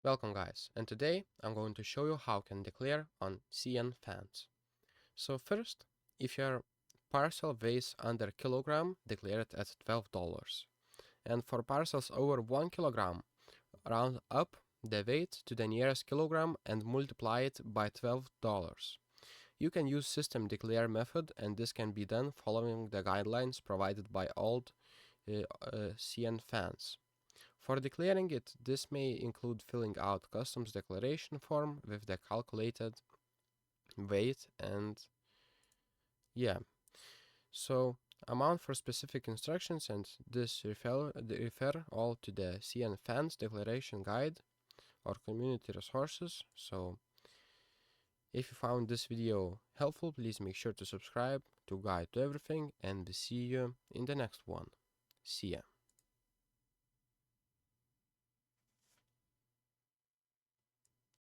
Welcome guys, and today I'm going to show you how you can declare on CN fans. So first, if your parcel weighs under kilogram, declare it at $12. And for parcels over 1 kilogram, round up the weight to the nearest kilogram and multiply it by $12. You can use system declare method, and this can be done following the guidelines provided by all CN fans. For declaring it, this may include filling out customs declaration form with the calculated weight and so amount for specific instructions, and this refer all to the CN fans declaration guide or community resources. So if you found this video helpful, please make sure to subscribe to guide to everything, and see you in the next one. See ya.